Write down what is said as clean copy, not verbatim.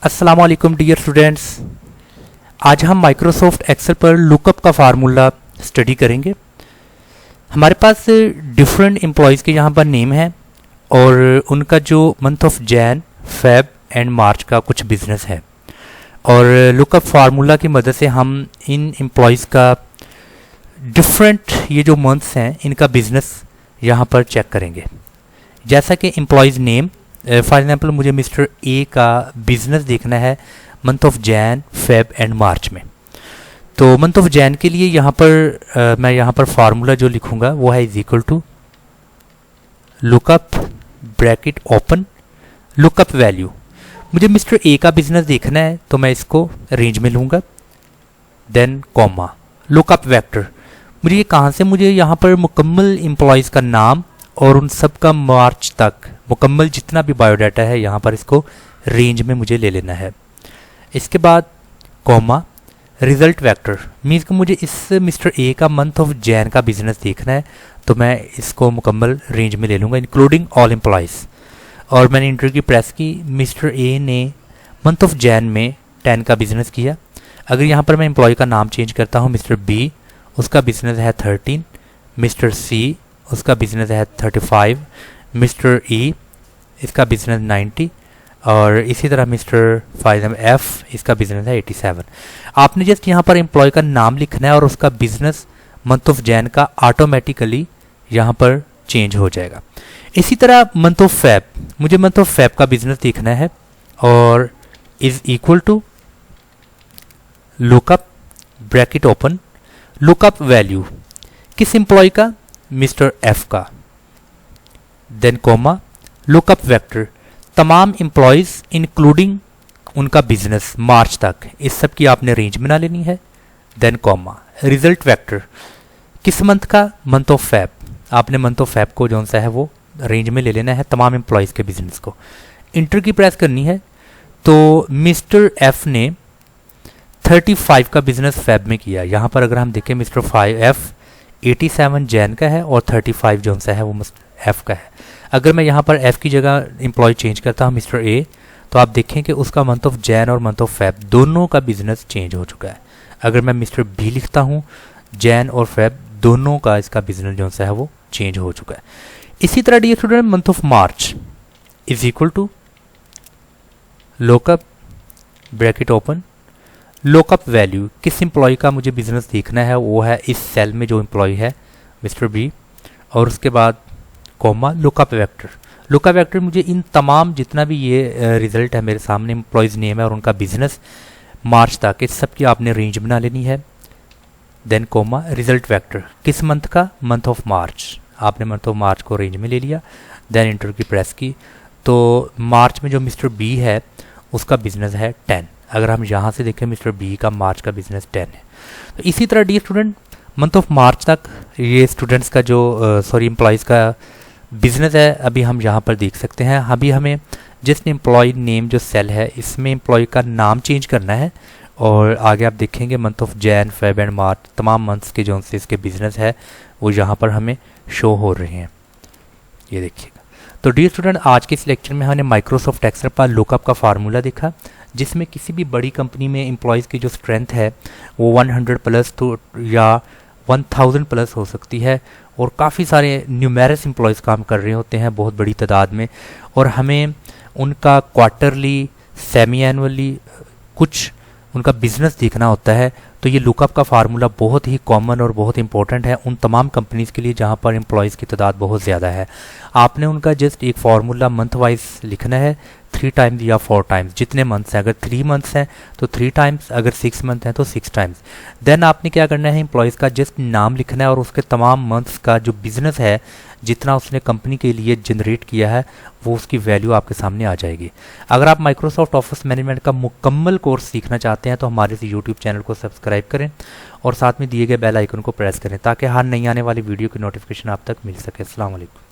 अस्सलाम वालेकुम dear students. आज हम माइक्रोसॉफ्ट एक्सेल पर लुकअप का फार्मूला स्टडी करेंगे। हमारे पास डिफरेंट एम्प्लॉयज़ के यहाँ पर नेम है और उनका जो month of Jan, Feb and March का कुछ बिजनेस है और लुकअप फार्मूला की मदद से हम इन एम्प्लॉयज़ का डिफरेंट ये जो मंथ्स हैं इनका बिजनेस यहाँ पर चेक करेंगे। जैसा कि एम्प्लॉयज़ नेम, फॉर एग्जांपल मुझे मिस्टर ए का बिजनेस देखना है month of Jan, Feb and March में। तो मंथ ऑफ जैन के लिए यहाँ पर मैं यहाँ पर फार्मूला जो लिखूँगा वो है is equal to lookup bracket open lookup value. मुझे मिस्टर ए का बिजनेस देखना है तो मैं इसको रेंज में लूँगा, देन कॉमा लुकअप वेक्टर। मुझे ये कहाँ से, मुझे यहाँ पर मुकम्मल एम्प्लॉयज़ का नाम और उन सब का मार्च तक मुकम्मल जितना भी बायोडाटा है यहाँ पर इसको रेंज में मुझे ले लेना है। इसके बाद कॉमा रिजल्ट वेक्टर, मीन्स कि मुझे इस मिस्टर ए का मंथ ऑफ जैन का बिजनेस देखना है तो मैं इसको मुकम्मल रेंज में ले लूँगा इंक्लूडिंग ऑल एम्प्लॉयज़। और मैंने इंटर की प्रेस की, मिस्टर ए ने मंथ ऑफ जैन में 10 का बिजनेस किया। अगर यहाँ पर मैं एम्प्लॉय का नाम चेंज करता हूँ, मिस्टर बी उसका बिजनेस है 13, मिस्टर सी उसका बिजनेस है 35, मिस्टर ई इसका बिजनेस 90 और इसी तरह मिस्टर फाइजम एफ इसका बिजनेस है 87। आपने जस्ट यहाँ पर एम्प्लॉय का नाम लिखना है और उसका बिजनेस मंथ ऑफ जैन का ऑटोमेटिकली यहाँ पर चेंज हो जाएगा। इसी तरह मंथ ऑफ फेब, मुझे मंथ ऑफ फेब का बिजनेस देखना है और is equal to lookup bracket open lookup value, किस एम्प्लॉय का, मिस्टर एफ का, देन कॉमा लुकअप वेक्टर तमाम एम्प्लॉयज़ इंक्लूडिंग उनका बिजनेस मार्च तक, इस सब की आपने रेंज बना लेनी है, देन कॉमा रिजल्ट वेक्टर किस मंथ का, मंथ ऑफ फेब। आपने मंथ ऑफ फेब को जो सा है वो रेंज में ले लेना है तमाम एम्प्लॉयज़ के बिजनेस को। इंटर की प्रेस करनी है तो मिस्टर एफ ने 35 का बिजनेस फेब में किया। यहाँ पर अगर हम देखें मिस्टर एफ 87 जैन का है और 35 जो सा है वो एफ का है। अगर मैं यहाँ पर एफ की जगह एम्प्लॉय चेंज करता हूँ मिस्टर ए, तो आप देखें कि उसका मंथ ऑफ जैन और मंथ ऑफ फेब दोनों का बिजनेस चेंज हो चुका है। अगर मैं मिस्टर बी लिखता हूँ, जैन और फेब दोनों का इसका बिजनेस जो सा है वो चेंज हो चुका है। इसी तरह dear student month of March is equal to lookup bracket open lookup value, किस एम्प्लॉय का मुझे बिजनेस देखना है वो है इस सेल में जो एम्प्लॉय है मिस्टर बी, और उसके बाद comma lookup vector. Lookup vector मुझे इन तमाम जितना भी ये रिजल्ट है मेरे सामने एम्प्लॉयज़ नेम है और उनका बिजनेस मार्च तक, इस सब की आपने रेंज बना लेनी है, देन कॉमा रिजल्ट वेक्टर किस मंथ का, मंथ ऑफ मार्च। आपने मंथ ऑफ मार्च को रेंज में ले लिया, देन इंटर की प्रेस की। तो मार्च में जो मिस्टर बी है उसका बिजनेस है 10। अगर हम यहाँ से देखें मिस्टर बी का मार्च का बिजनेस 10 है। तो इसी तरह डी स्टूडेंट मंथ ऑफ मार्च तक ये स्टूडेंट्स का जो एम्प्लॉयज़ का बिजनेस है अभी हम यहाँ पर देख सकते हैं। अभी हमें जिस एम्प्लॉय नेम जो सेल है इसमें एम्प्लॉय का नाम चेंज करना है और आगे आप देखेंगे month of Jan, Feb and March तमाम मंथ्स के जो से इसके बिजनेस है वो यहाँ पर हमें शो हो रहे हैं, ये देखिएगा। तो डी स्टूडेंट आज के इस लेक्चर में हमने माइक्रोसॉफ्ट एक्सेल पर लुकअप का फार्मूला देखा, जिसमें किसी भी बड़ी कंपनी में एम्प्लॉयज़ की जो स्ट्रेंथ है वो 100 प्लस तो या 1000 प्लस हो सकती है और काफ़ी सारे न्यूमेरस एम्प्लॉयज़ काम कर रहे होते हैं बहुत बड़ी तादाद में, और हमें उनका क्वार्टरली, सेमी एनुअली कुछ उनका बिजनेस देखना होता है। तो ये लुकअप का फार्मूला बहुत ही कॉमन और बहुत इंपॉर्टेंट है उन तमाम कंपनीज़ के लिए जहाँ पर एम्प्लॉयज़ की तादाद बहुत ज़्यादा है। आपने उनका जस्ट एक फार्मूला मंथ वाइज लिखना है, 3 टाइम्स या 4 टाइम्स, जितने मंथ्स हैं। अगर 3 मंथ्स हैं तो 3 टाइम्स, अगर 6 मंथ हैं तो 6 टाइम्स। देन आपने क्या करना है, एम्प्लॉयज़ का जस्ट नाम लिखना है और उसके तमाम मंथ्स का जो बिजनेस है जितना उसने कंपनी के लिए जनरेट किया है वो उसकी वैल्यू आपके सामने आ जाएगी। अगर आप माइक्रोसॉफ्ट ऑफिस मैनेजमेंट का मुकम्मल कोर्स सीखना चाहते हैं तो हमारे इस यूट्यूब चैनल को सब्सक्राइब करें और साथ में दिए गए बेल आइकन को प्रेस करें ताकि हर नई आने वाली वीडियो की नोटिफिकेशन आप तक मिल सके। अस्सलाम वालेकुम।